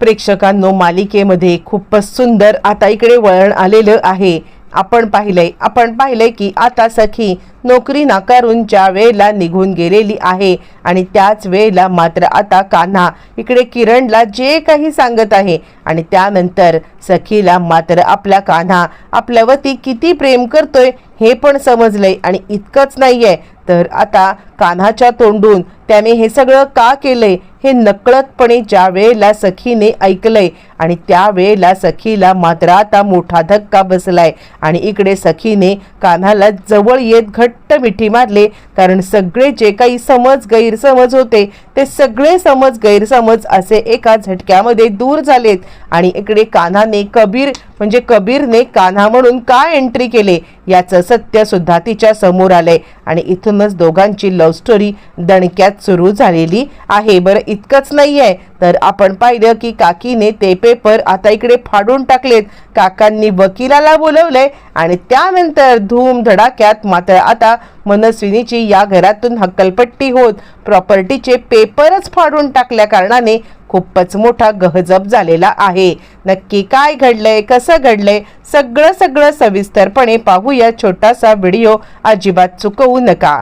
प्रेक्षकांनो, मालिकेमध्ये खूपच सुंदर आता इकडे वळण आलेलं आहे। आपण पाहिलंय की आता सखी नोकरी नाकारून ज्या वेळेला निघून गेलेली आहे आणि त्याच वेळेला मात्र आता कान्हा इकडे किरणला जे काही सांगत आहे आणि त्यानंतर सखीला मात्र आपल्या कान्हा आपल्यावरती किती प्रेम करतोय हे पण समजलंय। आणि इतकंच नाहीये तर आता कान्हाच्या तोंडून त्याने हे सगळं का केलंय हे नकळतपणे ज्या वेळेला सखीने ऐकलंय आणि त्या वेळेला सखीला मात्र आता मोठा धक्का बसलाय आणि इकडे सखीने कान्हाला जवळ येत घट्ट मिठी मारले। कारण सगळे जे काही गैरसमज होते ते सगळे गैरसमज असे एका झटक्यामध्ये दूर झालेत। आणि इकडे कान्हाने कबीरने कान्हा म्हणून का एंट्री केले याचं सत्य सुद्धा तिच्या समोर आलंय आणि इथूनच दोघांची लव्ह स्टोरी दणक्यात सुरू झालेली आहे। बरं, इतकंच नाहीये तर आपण पाहिलं की काकीने ते पेपर आता इकडे फाडून टाकलेत। काकांनी वकिलाला बोलवलंय आणि त्यानंतर धूम धडाक्यात मात्र आता मनस्विनीची या घरातून हक्कलपट्टी होत प्रॉपर्टीचे पेपरच फाडून टाकल्या कारणाने खूपच मोठा गहजब झालेला आहे। नक्की काय घडलंय, कसं घडलंय, सगळं सविस्तरपणे पाहूया। छोटासा व्हिडिओ अजिबात चुकवू नका।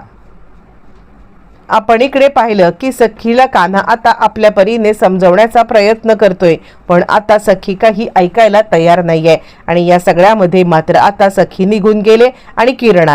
आपण इकडे पाहिलं की सखीला कान्हा आता आपल्या परीने समजवण्याचा प्रयत्न करतोय, पण आता सखी काही ऐकायला तयार नाहीये। आणि या सगळ्यामध्ये मात्र आता सखी निघून गेले आणि किरण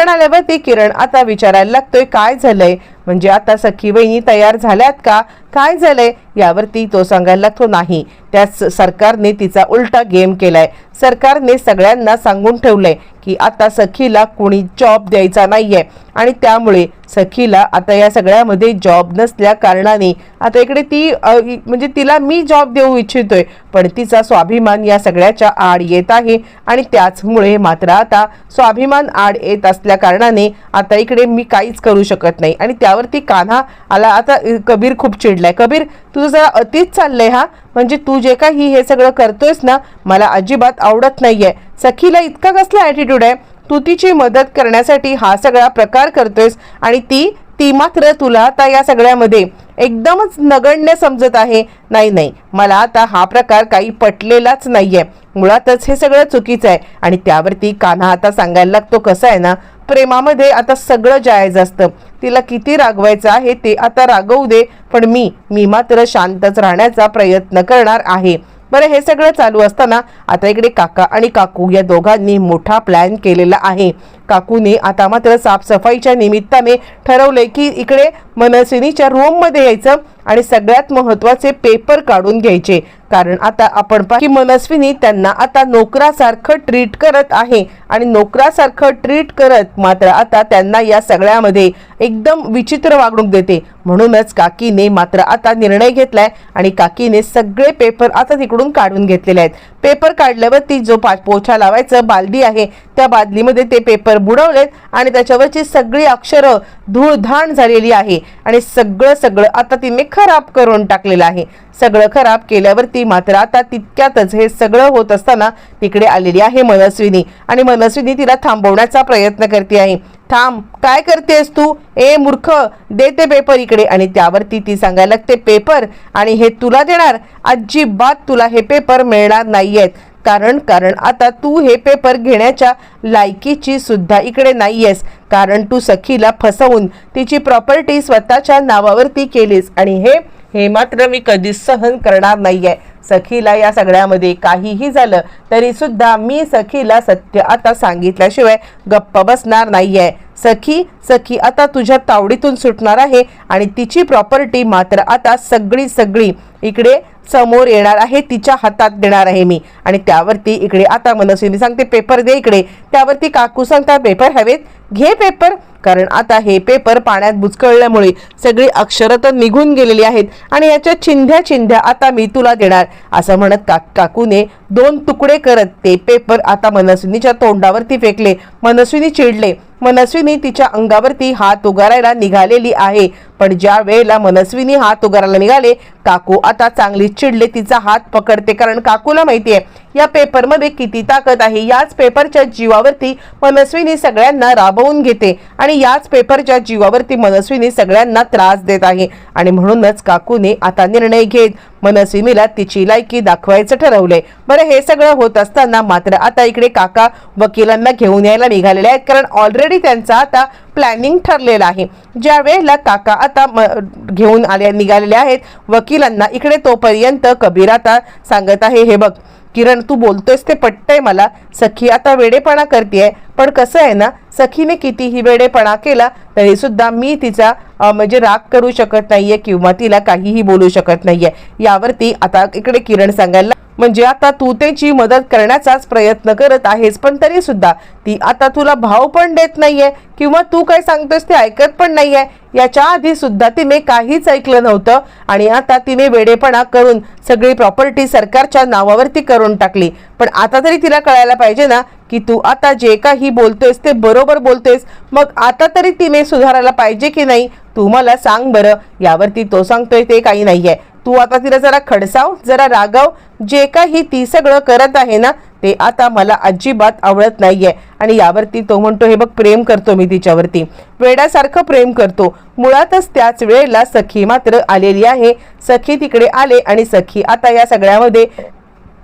आल्यावरती किरण आता विचारायला लागतोय काय झालंय, म्हणजे आता सखी वहिनी तयार झाल्यात का, काय झालंय यावरती तो सांगायला लागतो नाही, त्याच सरकारने तिचा उलटा गेम केलाय। सरकारने सगळ्यांना सांगून ठेवलंय की आता सखीला कोणी जॉब द्यायचा नाहीये आणि त्यामुळे सखीला आता या सगळ्यामध्ये जॉब नसल्या कारणाने आता इकडे ती म्हणजे तिला मी जॉब देऊ इच्छितोय पण तिचा स्वाभिमान या सगळ्याच्या आड येत आहे आणि त्याचमुळे मात्र आता स्वाभिमान आड येत असल्या कारणाने आता इकडे मी काहीच करू शकत नाही। आणि त्यावरती कान्हा आला। आता कबीर खूप चिडलाय। कबीर, तुझं जरा अतिच चाललंय हा, म्हणजे तू जे काही हे सगळं करतोयस ना मला अजिबात आवडत नाहीये। सखीला इतका कसला ॲटिट्यूड आहे, तू तिची मदत करण्यासाठी हा सगळा प्रकार करतोयस आणि ती मात्र तुला आता या सगळ्यामध्ये एकदमच नगण्य समजत आहे। नाही, मला आता हा प्रकार काही पटलेलाच नाहीये, मुळातच हे सगळं चुकीचं आहे। आणि त्यावरती कान्हा आता सांगायला लागतो कसं आहे ना, प्रेमामध्ये आता सगळं जायज असतं, तिला किती रागवायचं आहे ते आता रागवू दे, पण मी मात्र शांतच राहण्याचा प्रयत्न करणार आहे। बरं, हे सगळं चालू असताना आता इकडे काका आणि काकू या दोघांनी मोठा प्लॅन केलेला आहे। काकूने आता मात्र साफसफाईच्या निमित्ताने ठरवलंय की इकडे मनस्विनीच्या रूम मध्ये यायचं आणि सगळ्यात महत्त्वाचे पेपर काढून घ्यायचे। कारण आता आपण की मनस्विनी त्यांना आता नोकरासारखं ट्रीट करत आहे आणि नोकरासारखं ट्रीट करत मात्र आता त्यांना या सगळ्यामध्ये एकदम विचित्र वागणूक देते। म्हणूनच काकीने मात्र आता निर्णय घेतलाय आणि काकीने सगळे पेपर आता तिकडून काढून घेतलेले आहेत। पेपर काढल्यावरती जो पोछा लावायचं बालदी आहे त्या बादलीमध्ये ते पेपर बुडवलेत आणि त्याच्यावरची सगळी अक्षरं धूळधाण झालेली आहे आणि सगळं आता तिने खराब करून टाकलेलं आहे। सगळं खराब केल्यावरती मात्र आता तितक्यातच हे सगळं होत असताना तिकडे आलेली आहे मनस्विनी आणि मनस्विनी तिला थांबवण्याचा प्रयत्न करते आहे। थांब, काय करतेस तू, ए मूर्ख, दे ते पेपर इकडे। आणि त्यावरती ती सांगायला लागते पेपर आणि हे तुला देणार, अजिबात तुला हे पेपर मिळणार नाहीयेत। कारण आता तू हे पेपर घेण्याच्या लायकीची सुद्धा इकडे नाहीयेस, कारण तू सखीला फसवून तिची प्रॉपर्टी स्वतःच्या नावावरती केलीस आणि हे मात्र मी कधीच सहन करणार नाहीये। सखीला या सगळ्यामध्ये काहीही झालं तरी सुद्धा मी सखीला सत्य आता सांगितल्याशिवाय गप्प बसणार नाहीये। सखी आता तुझ्या तावडीतून सुटणार आहे आणि तिची प्रॉपर्टी मात्र आता सगळी इकडे समोर येणार आहे, तिच्या हातात देणार आहे मी। आणि त्यावरती इकडे आता मनस्विनी सांगते पेपर दे इकडे। त्यावरती काकू सांगतात पेपर हवेत, घे पेपर। कारण आता हे पेपर पाण्यात बुचकळल्यामुळे सगळी अक्षरं तर निघून गेलेली आहेत आणि याच्या चिंध्या आता मी तुला देणार असं म्हणत काकूने 2 तुकडे करत ते पेपर आता मनस्विनीच्या तोंडावरती फेकले। मनस्विनी चिडले। मनस्विनी तिच्या अंगावरती हात उगारायला निघालेली आहे, पण ज्या वेळेला मनस्विनी हात उगारायला निघाले काकू आता चांगली चिडले, तिचा हात पकडते। कारण काकूला माहिती आहे या पेपरमध्ये किती ताकद आहे। याच पेपरच्या जीवावरती मनस्विनी सगळ्यांना राबवून घेते आणि याच पेपरच्या जीवावरती मनस्विनी सगळ्यांना त्रास देत आहे। आणि म्हणूनच काकूने आता निर्णय घेत मनस्विनीला तिची लायकी दाखवायचं ठरवलंय. बरं, हे सगळं होत असताना मात्र आता इकडे काका वकिलांना घेऊन यायला निघालेले आहेत, कारण ऑलरेडी त्यांचा आता प्लॅनिंग ठरलेलं आहे. ज्या वेळेला काका आता घेऊन निघालेले आहेत वकिलांना, इकडे तोपर्यंत कबीर आता सांगत आहे, हे बघ किरण, तू बोलतोयस ते पटतंय मला, सखी आता वेडेपणा करतेय, पण कसं आहे ना, सखीने कितीही वेडेपणा केला तरी सुद्धा मी तिचा म्हणजे राग करू शकत नाहीये किंवा तिला काहीही बोलू शकत नाहीये. यावरती आता इकडे किरण सांगायला, म्हणजे आता तू त्याची मदत करण्याचाच प्रयत्न करत आहेस, पण तरी सुद्धा ती आता तुला भाव पण देत नाहीये किंवा तू काय सांगतोस ते ऐकत पण नाहीये. याच्या आधी सुद्धा तिने काहीच ऐकलं नव्हतं आणि आता तिने वेडेपणा करून सगळी प्रॉपर्टी सरकारच्या नावावरती करून टाकली. पण आता तरी तिला कळायला पाहिजे ना की तू आता जे काही बोलतोयस ते बरोबर बोलतोयस. मग आता तरी तिने सुधारायला पाहिजे की नाही, तू मला सांग बरं. यावरती तो सांगतोय ते काही नाहीये, तू आता तिला जरा खडसाव, जरा रागाव. जे काही ती सगळं करत आहे ना ते आता मला अजिबात आवडत नाहीये. आणि यावरती तो म्हणतो, हे बघ, प्रेम करतो मी तिच्यावरती, वेड्यासारखं प्रेम करतो. मुळातच त्याच वेळेला सखी मात्र आलेली आहे. सखी तिकडे आले आणि सखी आता या सगळ्यामध्ये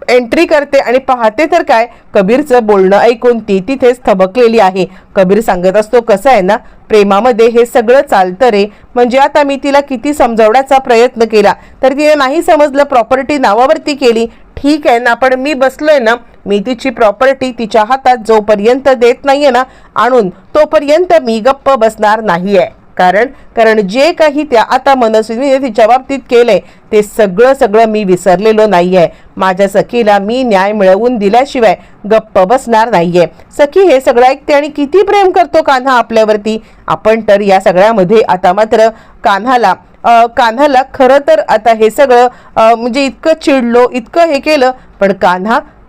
एंट्री करते आणि पाहते तर काय, कबीरचं बोलणं ऐकून ती तिथेच थबकलेली आहे. कबीर सांगत असतो, कसं आहे ना, प्रेमामध्ये हे सगळं चालतं रे. म्हणजे आता मी तिला किती समजावण्याचा प्रयत्न केला तर तिने नाही समजलं, प्रॉपर्टी नावावरती केली. ठीक आहे ना, पण मी बसलोय ना, मी तिची प्रॉपर्टी तिच्या हातात जोपर्यंत देत नाहीये ना आणून, तोपर्यंत मी गप्प बसणार नाहीये. कारण जे काही त्या आता मनस्विनीने तिच्या बाबतीत केलंय ते सगळं मी विसरलेलो नाहीये. माझ्या सखीला मी न्याय मिळवून दिल्याशिवाय गप्प बसणार नाहीये. सखी हे सगळं ऐकते आणि किती प्रेम करतो कान्हा आपल्यावरती. आपण तर या सगळ्यामध्ये आता मात्र कान्हाला खरं तर आता हे सगळं म्हणजे इतकं चिडलो, इतकं हे केलं, पण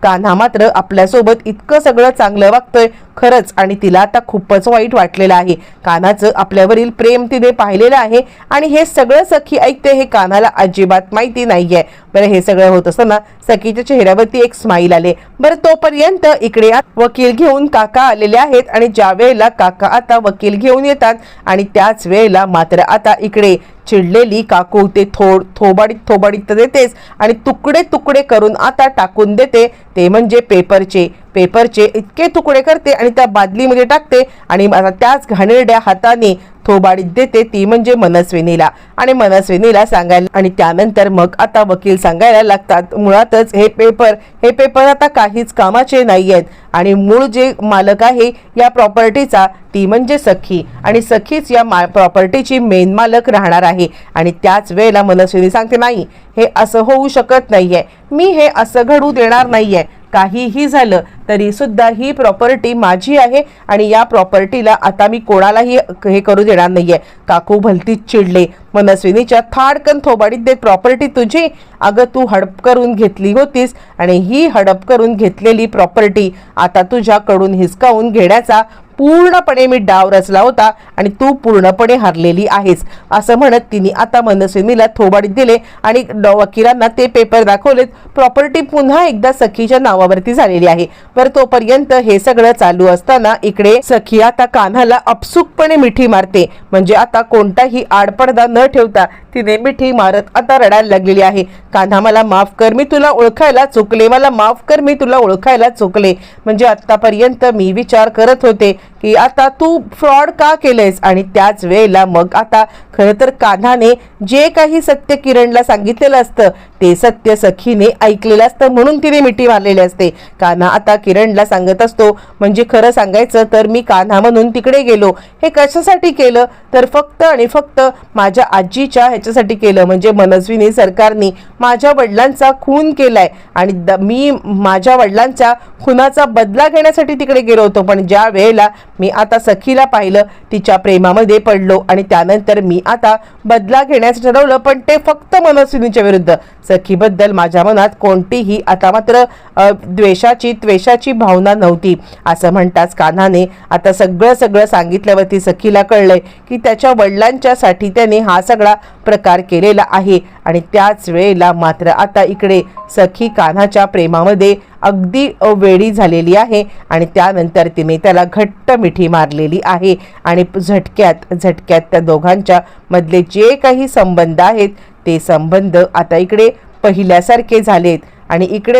कान्हा मात्र आपल्यासोबत इतकं सगळं चांगलं वागतोय खरंच. आणि तिला आता खूपच वाईट वाटलेलं आहे. कान्हाचं आपल्यावरील प्रेम तिने पाहिलेलं आहे आणि हे सगळं सखी ऐकते हे कान्हाला अजिबात माहिती नाहीये. बरं, हे सगळं होत असताना सखीच्या चेहऱ्यावरती एक स्माईल आले. बरं, तोपर्यंत इकडे वकील घेऊन काका आलेले आहेत आणि ज्या वेळेला काका आता वकील घेऊन येतात आणि त्याच वेळेला मात्र आता इकडे चिडलेली काकू ते थोबाडीत देतेच आणि तुकडे करून आता टाकून देते. ते म्हणजे पेपरचे इतके तुकडे करते आणि त्या बादलीमध्ये टाकते आणि त्याच घाणेरड्या हाताने थोबाडीत देते, ती म्हणजे मनस्विनीला. आणि मनस्विनीला सांगायला आणि त्यानंतर मग आता वकील सांगायला लागतात, मुळातच हे पेपर आता काहीच कामाचे नाही आहेत आणि मूळ जे मालक आहे या प्रॉपर्टीचा ती म्हणजे सखी आणि सखीच या प्रॉपर्टीची मेन मालक राहणार आहे. आणि त्याच वेळेला मनस्विनी सांगते, नाही, हे असं होऊ शकत नाहीये, मी हे असं घडू देणार नाहीये. काहीही झालं तरी सुद्धा ही प्रॉपर्टी माझी आहे आणि या प्रॉपर्टीला आता मी कोणालाही हे करू देणार नाहीये. काकू भलतीच चिडले. मनस्विनीच्या थाडकन थोबाडीत देत, प्रॉपर्टी तुझी? अगं, तू हडप करून घेतली होतीस आणि ही हडप करून घेतलेली प्रॉपर्टी आता तुझ्याकडून हिसकावून घेण्याचा पूर्णपणे मी डाव रचला होता आणि तू पूर्णपणे हरलेली आहेस, असं म्हणत तिने आता मनस्विनीला थोबाडीत दिले आणि वकिलांना ते पेपर दाखवलेत. प्रॉपर्टी पुन्हा एकदा सखीच्या नावावरती झालेली आहे. बरं, तोपर्यंत हे सगळं चालू असताना इकडे सखी आता कान्हाला अपसुकपणे मिठी मारते. म्हणजे आता कोणताही आडपडदा न ठेवता तिने मिठी मारत आता रडायला लागलेली आहे. कान्हा, मला माफ कर, मी तुला ओळखायला चुकले, मला माफ कर, मी तुला ओळखायला चुकले. म्हणजे आतापर्यंत मी विचार करत होते की आता तू फ्रॉड का केलेस. आणि त्याच वेळेला मग आता खरं तर कान्हाने जे काही सत्य किरणला सांगितलेलं असतं ते सत्य सखीने ऐकलेलं असतं म्हणून तिने मिठी मारलेली असते. कान्हा आता किरणला सांगत असतो, म्हणजे खरं सांगायचं तर मी कान्हा म्हणून तिकडे गेलो. हे कशासाठी केलं तर फक्त आणि फक्त माझ्या आजीच्या ह्याच्यासाठी केलं. म्हणजे मनस्विनी सरकारने माझ्या वडिलांचा खून केलाय आणि मी माझ्या वडिलांच्या खुनाचा बदला घेण्यासाठी तिकडे गेलो होतो. पण ज्या वेळेला मी आता सखीला पाहिलं, तिच्या प्रेमामध्ये पडलो आणि त्यानंतर मी आता बदला घेण्याचं ठरवलं, पण ते फक्त मनस्विनीच्या विरुद्ध. सखीबद्दल माझ्या मनात कोणतीही आता मात्र त्वेषाची भावना नव्हती. असं म्हणताच कान्हाने आता सगळं सांगितल्यावरती सखीला कळलंय की त्याच्या वडिलांच्यासाठी त्याने हा सगळा प्रकार केलेला आहे. आणि त्याच वेळेला मात्र आता इकडे सखी कान्हाच्या प्रेमामध्ये अगदी वेडी झालेली आहे आणि त्यानंतर तिने त्याला घट्ट मिठी मारलेली आहे. आणि झटक्यात त्या दोघांच्या मधले जे काही संबंध आहेत ते संबंध आता इकडे पहिल्यासारखे झालेत. आणि इकडे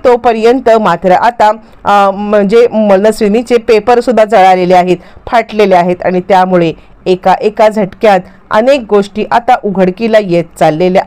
तोपर्यंत मात्र आता म्हणजे मनस्विनीचे पेपर सुद्धा जळालेले आहेत, फाटलेले आहेत. आणि त्यामुळे एका झटक्यात अनेक गोष्टी आता उघडकीला येत चाललेल्या